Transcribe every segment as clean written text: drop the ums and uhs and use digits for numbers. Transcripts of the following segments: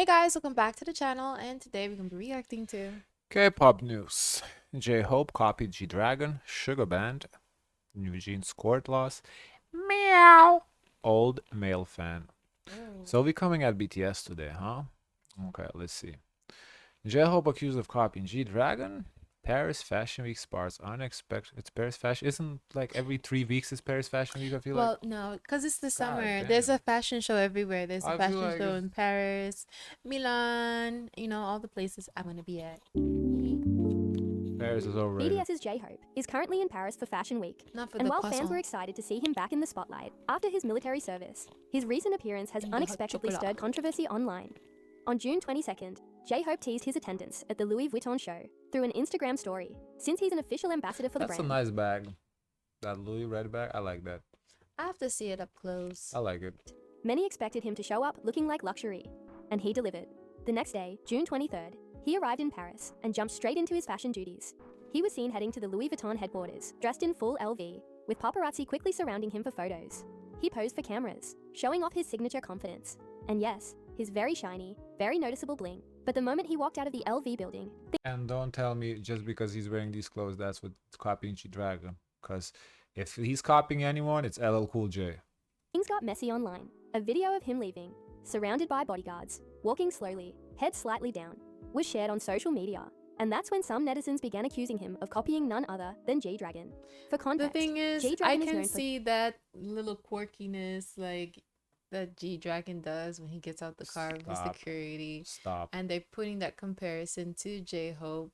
Hey guys, welcome back to the channel, and today we're going to be reacting to K-pop news. JHope copied G-Dragon, Suga BANNED, NEWJEANS Court Loss, Meow Old Male Fan. So we coming at BTS today, huh? Okay, let's see. JHope accused of copying G-Dragon. Paris Fashion Week starts unexpected. It's Paris Fashion. Isn't like every 3 weeks is Paris Fashion Week, I feel like? no, because it's the God summer. There's damn. a fashion show everywhere. There's a I feel fashion like show it's in Paris, Milan, all the places I'm going to be at. Paris is overrated. BTS's JHope is currently in Paris for Fashion Week. Not for And the while fans croissant. were excited to see him back in the spotlight after his military service, his recent appearance has And the hot unexpectedly chocolate. stirred controversy online. On June 22nd, JHope teased his attendance at the Louis Vuitton show through an Instagram story, since he's an official ambassador for the That's a brand. nice bag. That Louis red bag, I like that. I have to see it up close. I like it. Many expected him to show up looking like luxury, and he delivered. The next day, June 23rd, he arrived in Paris and jumped straight into his fashion duties. He was seen heading to the Louis Vuitton headquarters, dressed in full LV, with paparazzi quickly surrounding him for photos. He posed for cameras, showing off his signature confidence. And yes, his very shiny, very noticeable bling. But the moment he walked out of the LV building, And don't tell me just because he's wearing these clothes that's what's copying G-Dragon. Because if he's copying anyone, it's LL Cool J. things got messy online. A video of him leaving, surrounded by bodyguards, walking slowly, head slightly down, was shared on social media. And that's when some netizens began accusing him of copying none other than G-Dragon. For The context, thing is, G-Dragon I is can known for see that little quirkiness like that G-Dragon does when he gets out the car with Stop. security. Stop. And they're putting that comparison to JHope.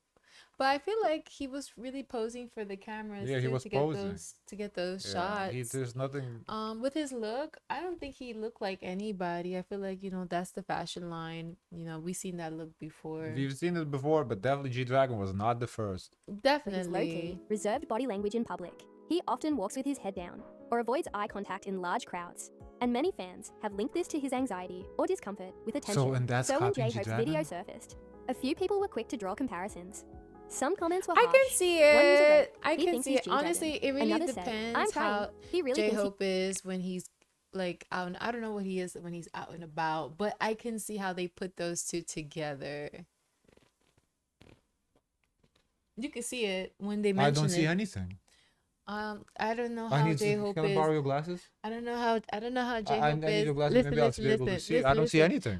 But I feel like he was really posing for the cameras Yeah, he too, was to get posing. those Yeah, shots. there's nothing. With his look, I don't think he looked like anybody. I feel like, that's the fashion line. We've seen that look before. We've seen it before, but definitely G-Dragon was not the first. his low-key, Definitely. reserved body language in public. He often walks with his head down, or avoids eye contact in large crowds. And many fans have linked this to his anxiety or discomfort with attention. and that's when copying JHope's G-Dragon? video surfaced, a few people were quick to draw comparisons. Some comments were I harsh. can see One user it. wrote, I "He can thinks see he's it. G-Dragon." Honestly, it really Another said, depends "I'm trying. how He really thinks JHope is when he's like out. I don't know what he is when he's out and about, but I can see how they put those two together. You can see it when they I mention don't see it. anything. I don't know I how need to. JHope Can I is. borrow your glasses? I don't know how I JHope need is. your glasses. Listen, Maybe I'll listen, be able to listen, see. I listen, don't see listen. anything.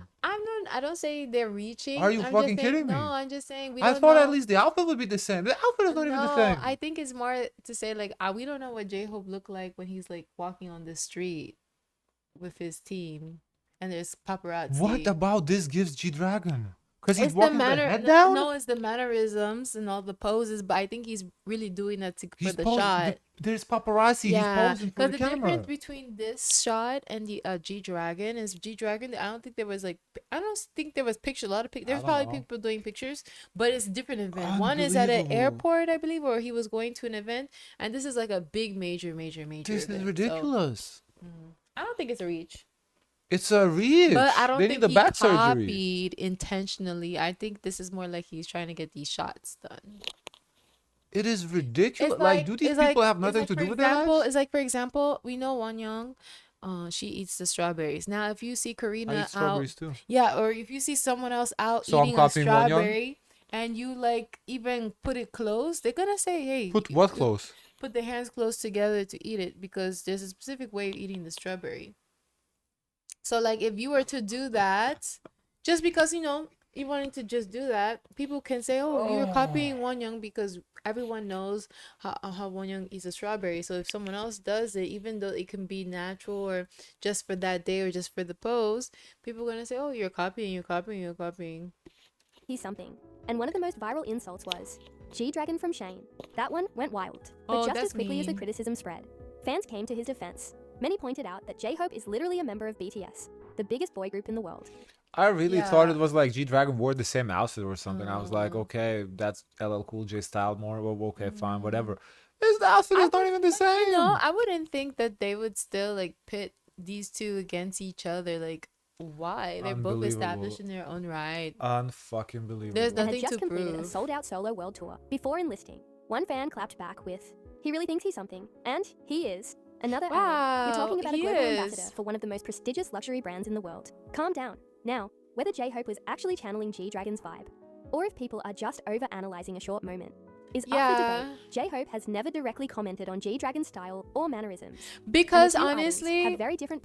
I don't say they're reaching. Are you I'm fucking just saying, kidding me? No, I'm just saying we I don't thought know. at least the outfit would be the same. The outfit is not even the No, same. I think it's more to say like we don't know what JHope looked like when he's like walking on the street with his team, and there's paparazzi. What about this gives G-Dragon? Because he's It's the walking with the manner. head down? No, it's the mannerisms and all the poses. But I think he's really doing that for He's the posing. shot. There's paparazzi. Yeah, He's posing for because the the camera. difference between this shot and the G-Dragon is G-Dragon. I don't think there was I don't think there was picture. A lot of pictures. There's I don't probably know. people doing pictures, but it's a different event. One is at an Unbelievable. airport, I believe, or he was going to an event, and this is like a big, major This event. is So, ridiculous. I don't think it's a reach. It's a reach. But I don't They think need the he back surgery. copied intentionally. I think this is more like he's trying to get these shots done. It is ridiculous. It's Like, do these it's people have it's nothing like, to for do with their example, lives? It's like, for example, we know Won Young, she eats the strawberries. Now, if you see I Karina eat out, strawberries too. yeah, or if you see someone else out So I'm eating a copying Won Young? strawberry, and you like even put it close, they're gonna say, "Hey, Put what close? put their hands close together to eat it," because there's a specific way of eating the strawberry. So, like, if you were to do that, just because you wanting to just do that, people can say, "Oh, you're copying Won Young," because everyone knows how Won Young eats a strawberry. So if someone else does it, even though it can be natural or just for that day or just for the pose, people are gonna say, "Oh, you're copying, you're copying, you're copying." He's something. And one of the most viral insults was, "G-Dragon from Shane." That one went wild. But Oh, just that's as quickly as the mean. criticism spread, fans came to his defense. Many pointed out that JHope is literally a member of BTS, the biggest boy group in the world. I really thought Yeah. it was like G-Dragon wore the same outfit or something. I was like, Oh. okay, that's LL Cool J style more. Well, okay, fine, whatever. This outfit is not even the same. No, I wouldn't think that they would still like pit these two against each other. Like, why? They're both established in their own right. Unfucking believable. There's And had nothing just to completed a prove. sold-out solo world tour. Before enlisting, one fan clapped back with, "He really thinks he's something." And he is. Another added, "You're talking Wow, about a he global is. ambassador for one of the most prestigious luxury brands in the world. Calm down. Now, whether JHope was actually channeling G-Dragon's vibe, or if people are just over-analyzing a short moment, is up for debate. JHope has never directly commented on G-Dragon's style or mannerisms. Because and the two idols honestly, have very different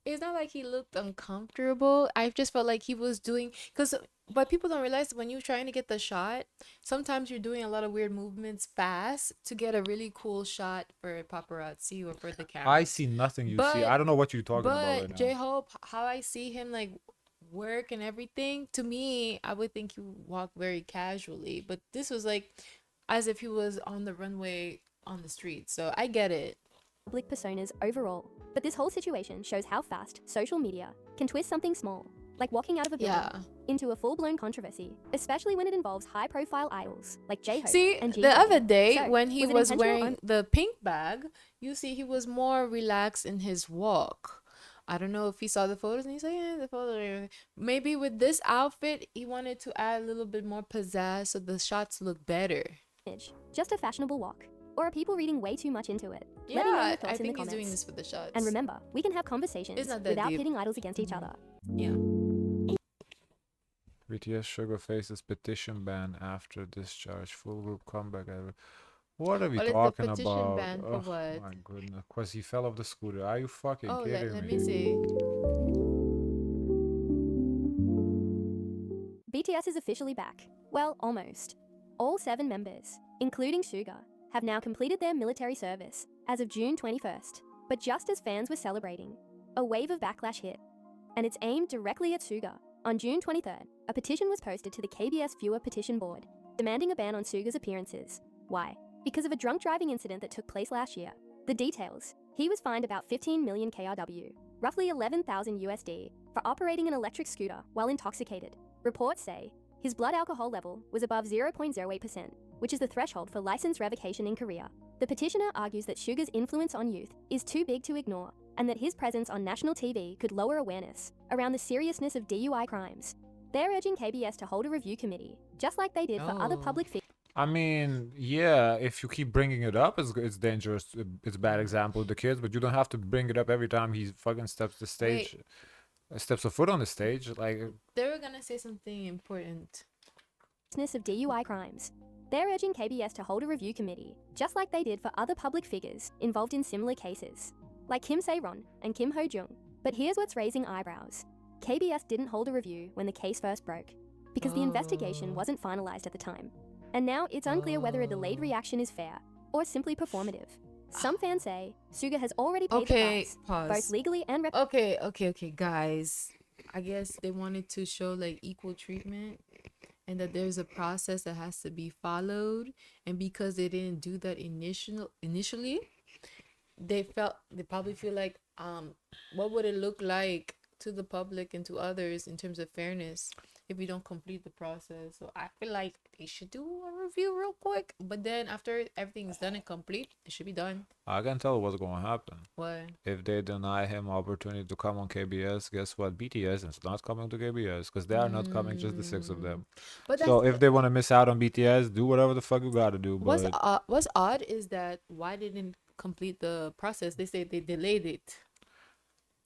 it's not like he looked uncomfortable. I just felt like he was doing, because but people don't realize when you're trying to get the shot, sometimes you're doing a lot of weird movements fast to get a really cool shot for paparazzi or for the camera. I see nothing you see. I don't know what you're talking about right But now. J-Hope, how I see him like work and everything, to me, I would think he walk very casually. But this was like as if he was on the runway on the street. So I get it. public personas overall. But this whole situation shows how fast social media can twist something small, like walking out of a building, into a full-blown controversy, especially when it involves high-profile idols like JHope See, and the G-Dragon. other day So, when he it was intentional wearing the pink bag, you see he was more relaxed in his walk. I don't know if he saw the photos and he's like, yeah, the photo. Maybe with this outfit, he wanted to add a little bit more pizzazz so the shots look better. Just a fashionable walk. Or are people reading way too much into it? Let me know your Yeah, thoughts I in the think he's comments. doing this for the shots. And remember, we can have conversations It's not that without deep. pitting idols against each other. Yeah. BTS Sugar faces petition ban after discharge. Full group comeback. What are we What is the talking petition about? ban for Oh what? my goodness. Because he fell off the scooter. Are you fucking Oh, kidding let me? me see. BTS is officially back. Well, almost. All 7 members, including Suga, have now completed their military service as of June 21st. But just as fans were celebrating, a wave of backlash hit. And it's aimed directly at Suga. On June 23rd, a petition was posted to the KBS viewer petition board, demanding a ban on Suga's appearances. Why? Because of a drunk driving incident that took place last year. The details: he was fined about 15 million KRW, roughly 11,000 USD, for operating an electric scooter while intoxicated. Reports say his blood alcohol level was above 0.08%, which is the threshold for license revocation in Korea. The petitioner argues that Suga's influence on youth is too big to ignore, and that his presence on national TV could lower awareness around the seriousness of DUI crimes. They're urging KBS to hold a review committee, just like they did for other public figures. I mean, yeah, if you keep bringing it up, it's dangerous. It's a bad example with the kids, but you don't have to bring it up every time he fucking steps the stage, steps a foot on the stage. Like, They were gonna say something important. Of DUI crimes. They're urging KBS to hold a review committee, just like they did for other public figures involved in similar cases, like Kim Se-ron and Kim Ho-jung. But here's what's raising eyebrows. KBS didn't hold a review when the case first broke, because the investigation wasn't finalized at the time. And now it's unclear whether a delayed reaction is fair or simply performative. Some fans say Suga has already paid the price, both legally and Okay, guys. I guess they wanted to show like equal treatment and that there's a process that has to be followed. And because they didn't do that initially, they probably feel like, what would it look like to the public and to others in terms of fairness if we don't complete the process? So I feel like they should do a review real quick, but then after everything is done and complete, it should be done. I can tell what's going to happen. What? If they deny him opportunity to come on KBS, guess what? BTS is not coming to KBS because they are not coming, just the 6 of them. But So if they want to miss out on BTS, do whatever the fuck you got to do. what's But what's odd is that why they didn't complete the process. They say they delayed it.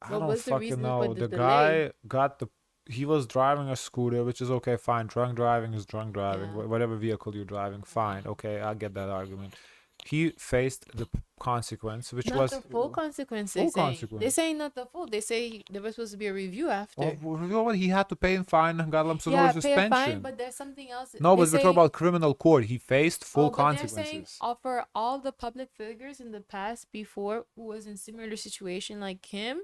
I What don't was the fucking reason know. for the The delay? guy got he was driving a scooter, which is okay, fine. Drunk driving is drunk driving. Yeah. Whatever vehicle you're driving, fine. Okay, I get that argument. He faced the consequence, which Not was the full consequence. full They say consequence. they say not the full. They say there was supposed to be a review after. Oh, you know what? He had to pay a fine and got some Yeah, sort of pay a fine, suspension. but there's something else. No, They but we're say- talking about criminal court. He faced full but they're saying consequences. for all the public figures in the past before who was in similar situation like him,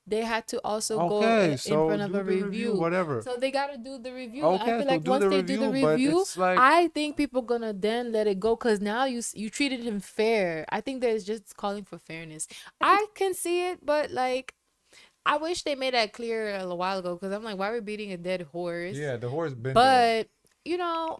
they had to also go in front of do a the review. whatever. So they gotta do the review. Okay, I feel so like do once the they do the review, but review, it's like- I think people gonna then let it go because now you treated him fair. I think there's just calling for fairness. I can see it, but like I wish they made that clear a while ago because I'm like, why are we beating a dead horse? Yeah, the horse been there. But you know,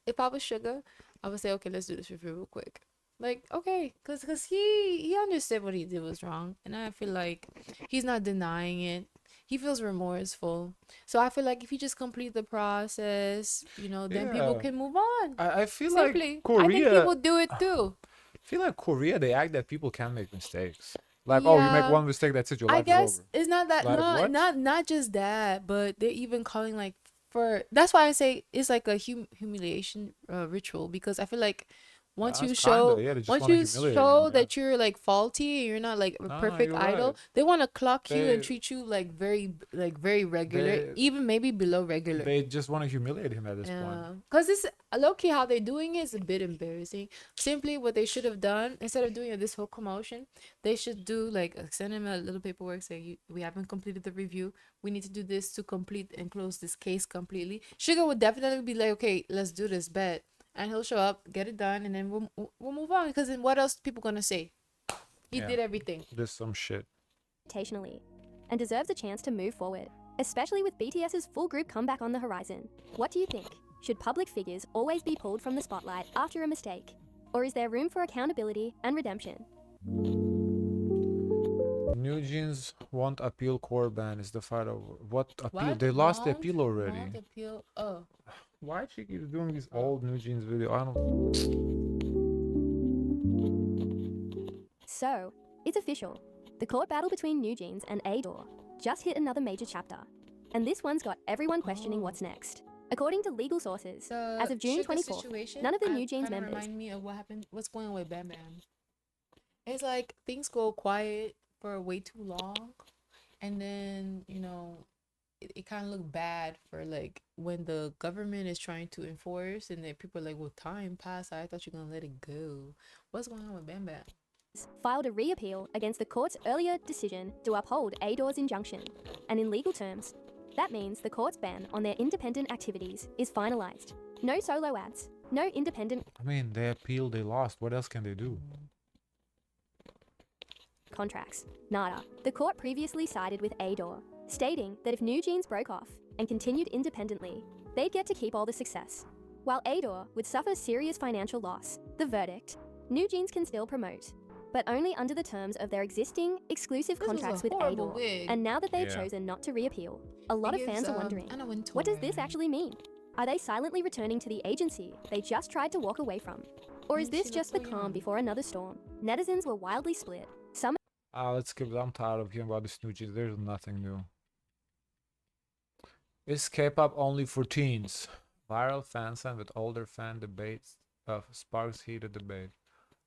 if I was Sugar, I would say, okay, let's do this review real quick. Like, okay, cause he understood what he did was wrong, and I feel like he's not denying it. He feels remorseful, so I feel like if you just complete the process, then people Yeah. can move on. I feel Simply, like Korea. I think he would do it too. I feel like Korea, they act that people can make mistakes. Like, oh, you make Yeah, one mistake, that's it, your I life is guess over. it's not that, Like, what? not just that, but they're even calling like for, that's why I say it's like a humiliation ritual, because I feel like That's kinda, yeah, they just once want to you humiliate him, show yeah. that you're like faulty, you're not like a No, perfect you're idol, right. they want to clock you and They treat you like very regular, they even maybe below regular. they just want to humiliate him at this point. Yeah, because this low key how they're doing it is a bit embarrassing. Simply, what they should have done, instead of doing this whole commotion, they should do like send him a little paperwork saying, we haven't completed the review. We need to do this to complete and close this case completely. Sugar would definitely be like, okay, let's do this bet, and he'll show up, get it done, and then we'll move on. Because then what else people gonna say? He Yeah. did everything. There's some shit. Reputationally, and deserves a chance to move forward, especially with BTS's full group comeback on the horizon. What do you think? Should public figures always be pulled from the spotlight after a mistake? Or is there room for accountability and redemption? New Jeans won't appeal core ban is the fight over. What appeal? What? They lost the Won't- appeal already. won't appeal. Oh. Why she keeps doing these old New Jeans video? I don't. So, it's official. The court battle between NewJeans and Adore just hit another major chapter. And this one's got everyone questioning what's next. According to legal sources, as of June 24th, none of the NewJeans members... remind me of what's going on with Bam Bam. It's like things go quiet for way too long, and then, it kind of look bad for like when the government is trying to enforce, and then people are like, well, time passed, I thought you're gonna let it go. What's going on with Bam Bam? filed a reappeal against the court's earlier decision to uphold Adore's injunction. And in legal terms, that means the court's ban on their independent activities is finalized. No solo ads, no independent I mean, they appealed, they lost. What else can they do? contracts. Nada. The court previously sided with Adore, stating that if NewJeans broke off and continued independently, they'd get to keep all the success. While Adore would suffer serious financial loss, the verdict, NewJeans can still promote, but only under the terms of their existing exclusive This was a contracts with horrible Adore. wig. And now that they've Yeah. chosen not to reappeal, a lot of It fans gives, are wondering, Anna Wintour. what does this actually mean? Are they silently returning to the agency they just tried to walk away from? Or is She this looks just the so calm young. before another storm? Netizens were wildly split. Some Let's skip. I'm tired of hearing about the snoochies. There's nothing new. Is K-pop only for teens? Viral fan sign with older fan debates sparks heated debate.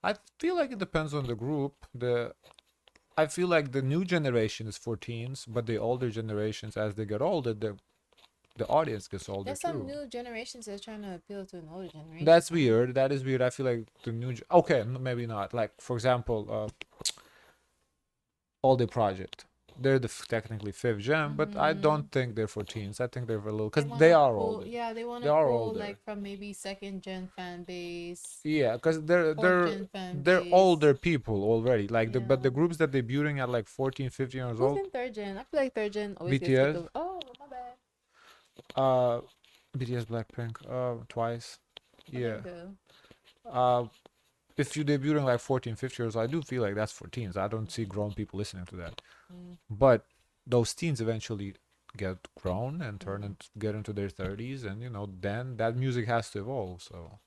I feel like it depends on the group. I feel like the new generation is for teens, but the older generations, as they get older, the audience gets older There's too. some new generations that's trying to appeal to an older generation. That's weird. That is weird. I feel like the new. Okay, maybe not. Like for example, All Day Project. They're technically fifth gen, but I don't think they're for teens. I think they're for little because they are older. Yeah, they want They to are pull older. like from maybe second gen fan base. Yeah, because they're Fourth-gen fan they're base. older people already. Like but the Yeah. groups that debuting at like 14, 15 years Who's old. in third gen? I feel like third gen always gets BTS. picked over. Oh, my bad. BTS, Blackpink, Twice. Oh, there Yeah. you go. If you debuting like 14, 15 years old, I do feel like that's for teens. I don't see grown people listening to that. But those teens eventually get grown and get into their 30s, and then that music has to evolve. So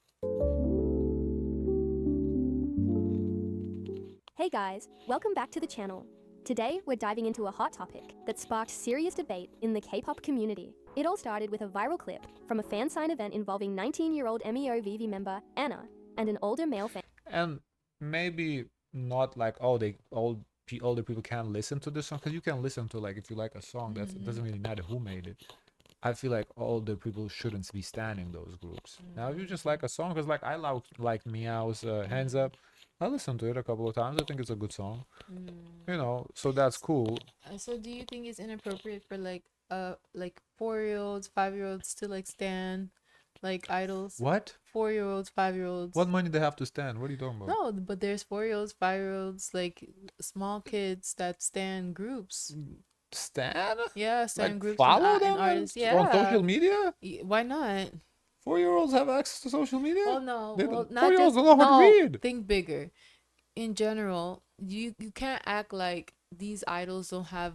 Hey guys, welcome back to the channel. Today, we're diving into a hot topic that sparked serious debate in the K-pop community. It all started with a viral clip from a fan sign event involving 19-year-old Meovv member Anna and an older male fan. and maybe not like older people can't listen to this song, because you can listen to, like, if you like a song, it doesn't really matter who made it. I feel like older people shouldn't be standing those groups. Now if you just like a song, because like I like Meow's Hands Up, I listened to it a couple of times. I think it's a good song, so that's cool. So do you think it's inappropriate for like 4-year-olds, 5-year-olds to like stand like idols? What 4-year-olds, 5-year-olds. what money they have to stand? What are you talking about? No, but there's 4-year-olds, 5-year-olds, like small kids that stand groups. Stand? Yeah, stand Like groups follow and them artists. on Yeah. social media? Why not? 4-year-olds have access to social media? Well, no. They Well, don't- not 4-year-olds just don't know how to read. Think bigger. In general, you can't act like these idols don't have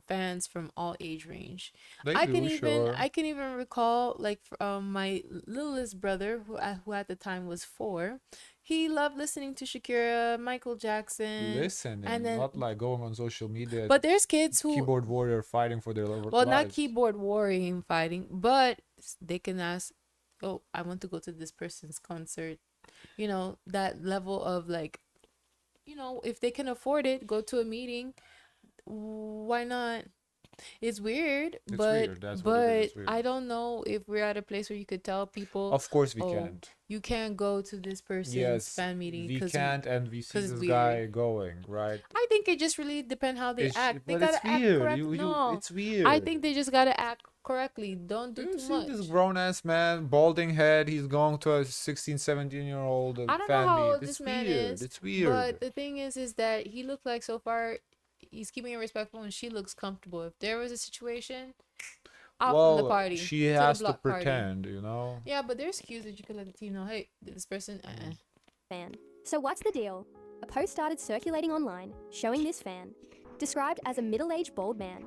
fans from all age range. They I do, can even sure. I can even recall like my littlest brother who at the time was 4. He loved listening to Shakira, Michael Jackson, and Listening, then not like going on social media, but there's kids who, keyboard warrior fighting for their well, not lives. keyboard warring fighting, but they can ask, oh, I want to go to this person's concert. You know, that level of like, if they can afford it, go to a meeting. Why not? It's weird, It's but weird. That's what it is. It's weird. I don't know if we're at a place where you could tell people, Of course we oh, can't. you can't go to this person's Yes, fan meeting we because can't, and we see it's this weird. guy going, right? I think it just really depends how they act. They But gotta it's act weird. correct. No, It's weird. I think they just gotta act correctly. Don't do You too see this much. grown ass man, balding head, he's going to a 16, 17-year-old I don't know fan how meet. old It's this man weird. is, It's weird. but the thing is that he looked like so far he's keeping it respectful and she looks comfortable. If there was a situation, out from the Well, party she to the has to block party. pretend, you know? Yeah, but there's cues that you can let the team know. Hey, this person. Fan. So what's the deal? A post started circulating online showing this fan, described as a middle-aged bald man,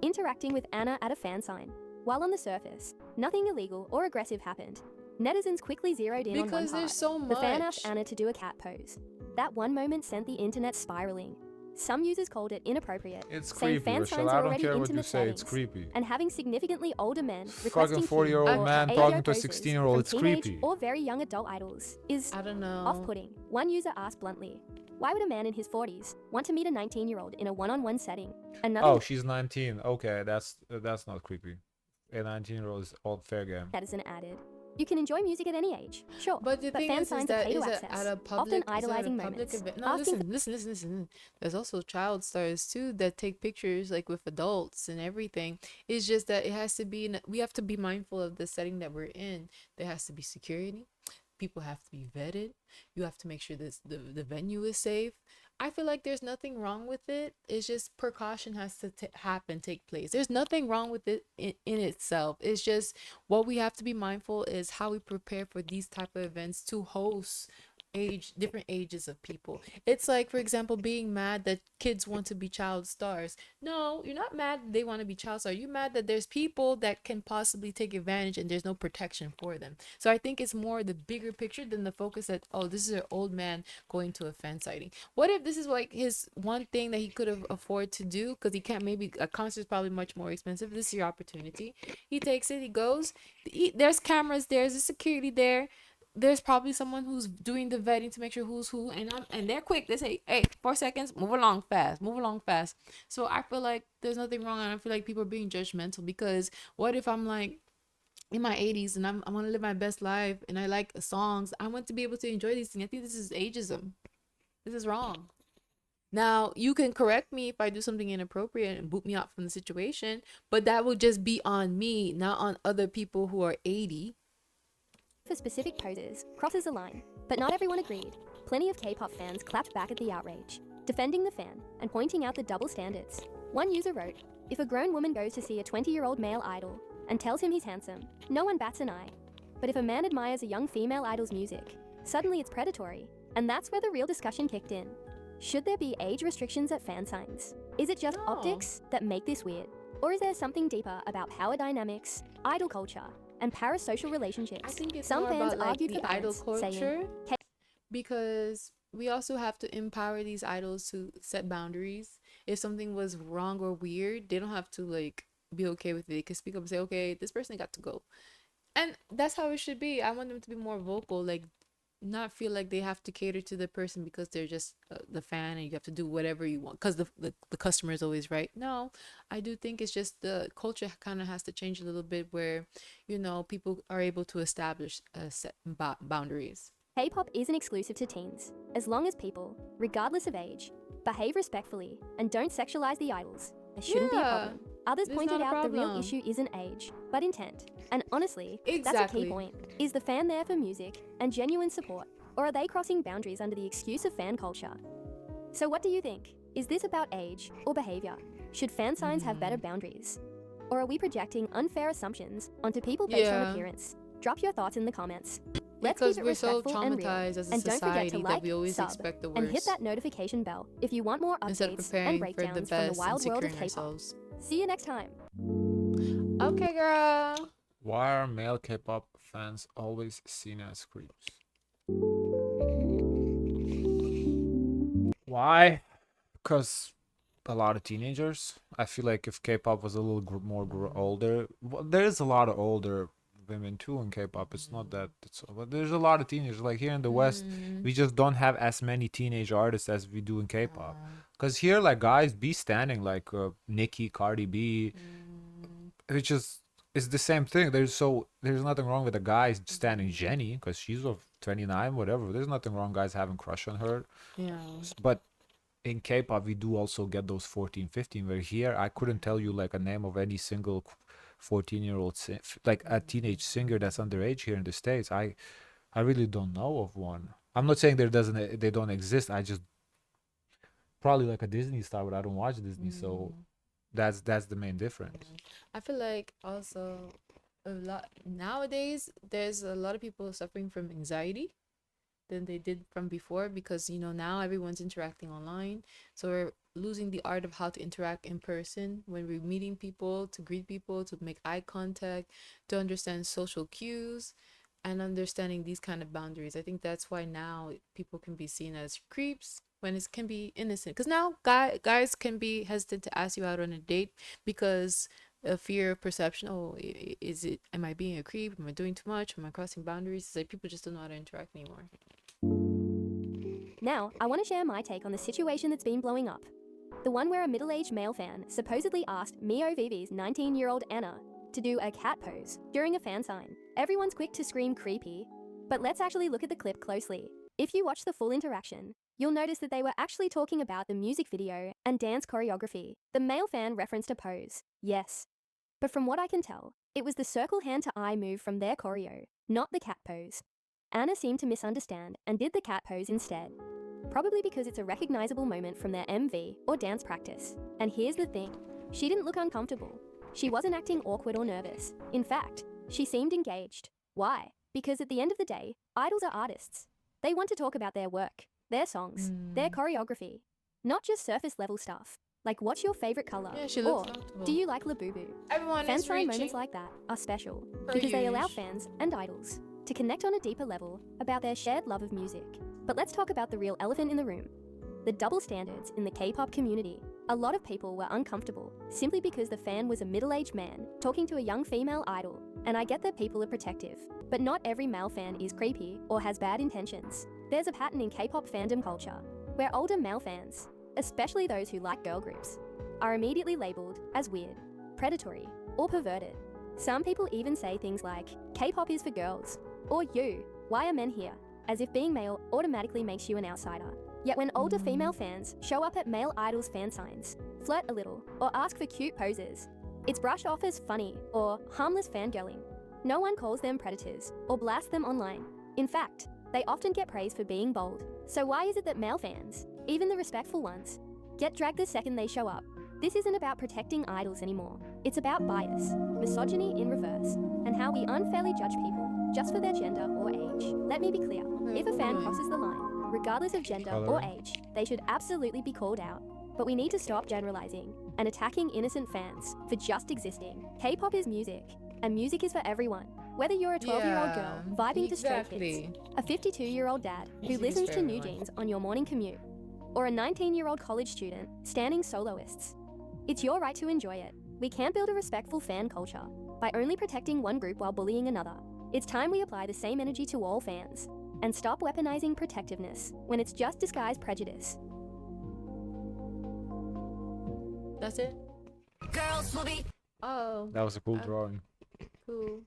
interacting with Anna at a fan sign. While on the surface, nothing illegal or aggressive happened. Netizens quickly zeroed in on one Because part. there's so The fan much. asked Anna to do a cat pose. That one moment sent the internet spiraling. Some users called it inappropriate, It's saying creepy, fan Rochelle. signs I are don't already care what you intimate say. It's settings, creepy. and having significantly older men Fucking requesting 40-year-old man AO talking to a poses 16-year-old. from It's teenage creepy. or very young adult idols is I don't know. off-putting. One user asked bluntly, "Why would a man in his 40s want to meet a 19-year-old in a one-on-one setting?" Another Oh, she's 19. Okay, that's not creepy. A 19-year-old is all fair game. netizen added, "You can enjoy music at any age, sure, But the thing fan is signs are that pay to is it access, at a public, often is it at a idolizing public moments, event? No, asking listen. There's also child stars too that take pictures like with adults and everything. It's just that it has to be we have to be mindful of the setting that we're in. There has to be security. People have to be vetted. You have to make sure this the venue is safe. I feel like there's nothing wrong with it. It's just precaution has to take place. There's nothing wrong with it in itself. It's just what we have to be mindful is how we prepare for these type of events to host different ages of people. It's like, for example, being mad that kids want to be child stars. No, you're not mad that they want to be child stars. You're mad that there's people that can possibly take advantage and there's no protection for them. So I think it's more the bigger picture than the focus that, oh, this is an old man going to a fan sighting. What if this is like his one thing that he could have afford to do because he can't, maybe a concert is probably much more expensive. This is your opportunity. He takes it, he goes, there's cameras, there's a security there. There's probably someone who's doing the vetting to make sure who's who, and they're quick. They say, "Hey, 4 seconds, move along fast." So I feel like there's nothing wrong, and I feel like people are being judgmental because what if I'm like in my 80s and I want to live my best life and I like songs. I want to be able to enjoy these things. I think this is ageism. This is wrong. Now, you can correct me if I do something inappropriate and boot me out from the situation, but that will just be on me, not on other people who are 80. for specific poses crosses a line, but not everyone agreed. Plenty of K-pop fans clapped back at the outrage, defending the fan and pointing out the double standards. One user wrote, "If a grown woman goes to see a 20-year-old male idol and tells him he's handsome, no one bats an eye. But if a man admires a young female idol's music, suddenly it's predatory." And that's where the real discussion kicked in. Should there be age restrictions at fan signs? Is it just No. optics that make this weird? Or is there something deeper about power dynamics, idol culture, and parasocial relationships? I think it's Some more fans about like argued the for idol balance, saying, culture, because we also have to empower these idols to set boundaries. If something was wrong or weird, they don't have to like be okay with it. They can speak up and say, "Okay, this person got to go," and that's how it should be. I want them to be more vocal, like not feel like they have to cater to the person because they're just the fan and you have to do whatever you want because the customer is always right. No, I do think it's just the culture kind of has to change a little bit where, people are able to establish set boundaries. K-pop isn't exclusive to teens. As long as people, regardless of age, behave respectfully and don't sexualize the idols, there shouldn't be a Yeah, problem. Others there's pointed not a out the real problem. issue isn't age, but intent. And honestly, that's a Exactly. key point. Is the fan there for music and genuine support, or are they crossing boundaries under the excuse of fan culture? So what do you think? Is this about age or behavior? Should fan signs have better boundaries? Or are we projecting unfair assumptions onto people based on Yeah. appearance? Drop your thoughts in the comments. Let's Because keep it we're so respectful and real. traumatized as a And don't forget to society that like, we always sub, expect the and hit worst that notification bell if you want more instead of updates and preparing for the breakdowns from the best and wild world of securing K-pop. ourselves. See you next time. Okay, girl. Why are male K-pop fans always seen as creeps? Why? Because a lot of teenagers. I feel like if K-pop was a little more older, well, there's a lot of older women too in K-pop. It's not that but there's a lot of teenagers. Like here in the West, we just don't have as many teenage artists as we do in K-pop. Because here, like guys be standing like Nicki, Cardi B, which is it's the same thing. There's nothing wrong with a guy standing Jenny because she's of 29, whatever. There's nothing wrong guys having crush on her. Yeah. But in K-pop, we do also get those 14, 15. Where here, I couldn't tell you like a name of any single 14-year-old, like a teenage singer that's underage here in the States. I really don't know of one. I'm not saying they don't exist. I just probably like a Disney star, but I don't watch Disney, so that's the main difference. I feel like also a lot nowadays there's a lot of people suffering from anxiety than they did from before because now everyone's interacting online, so we're losing the art of how to interact in person when we're meeting people, to greet people, to make eye contact, to understand social cues and understanding these kind of boundaries. I think that's why now people can be seen as creeps when it can be innocent, because now guys can be hesitant to ask you out on a date because a fear of perception. Oh, am I being a creep? Am I doing too much? Am I crossing boundaries? It's like people just don't know how to interact anymore. Now, I want to share my take on the situation that's been blowing up. The one where a middle-aged male fan supposedly asked Meovv's 19-year-old Anna to do a cat pose during a fan sign. Everyone's quick to scream creepy, but let's actually look at the clip closely. If you watch the full interaction, you'll notice that they were actually talking about the music video and dance choreography. The male fan referenced a pose, yes. But from what I can tell, it was the circle hand to eye move from their choreo, not the cat pose. Anna seemed to misunderstand and did the cat pose instead. Probably because it's a recognizable moment from their MV or dance practice. And here's the thing, she didn't look uncomfortable. She wasn't acting awkward or nervous. In fact, she seemed engaged. Why? Because at the end of the day, idols are artists. They want to talk about their work, their songs, their choreography, not just surface level stuff. Like, what's your favorite color? Yeah, she Or looks comfortable. do you like Labubu? Everyone Fan is sign reaching moments like that are special for because they allow use. fans and idols to connect on a deeper level about their shared love of music. But let's talk about the real elephant in the room. The double standards in the K-pop community. A lot of people were uncomfortable simply because the fan was a middle-aged man talking to a young female idol. And I get that people are protective, but not every male fan is creepy or has bad intentions. There's a pattern in K-pop fandom culture where older male fans, especially those who like girl groups, are immediately labeled as weird, predatory, or perverted. Some people even say things like, K-pop is for girls, or you, why are men here? As if being male automatically makes you an outsider. Yet when older female fans show up at male idols' fan signs, flirt a little, or ask for cute poses, it's brushed off as funny or harmless fangirling. No one calls them predators or blasts them online. In fact, they often get praise for being bold. So why is it that male fans, even the respectful ones, get dragged the second they show up? This isn't about protecting idols anymore. It's about bias, misogyny in reverse, and how we unfairly judge people just for their gender or age. Let me be clear, if a fan crosses the line, regardless of gender or age, they should absolutely be called out. But we need to stop generalizing and attacking innocent fans for just existing. K-pop is music, and music is for everyone. Whether you're a 12-year-old girl vibing to Stray Kids, a 52-year-old dad who Music is listens for to everyone. NewJeans on your morning commute, or a 19-year-old college student standing soloists. It's your right to enjoy it. We can't build a respectful fan culture by only protecting one group while bullying another. It's time we apply the same energy to all fans and stop weaponizing protectiveness when it's just disguised prejudice. That's it. Oh, That was a cool drawing. cool.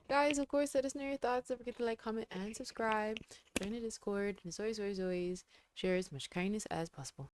Guys, of course, let us know your thoughts. Don't forget to like, comment, and subscribe. Join the Discord. And as always, share as much kindness as possible.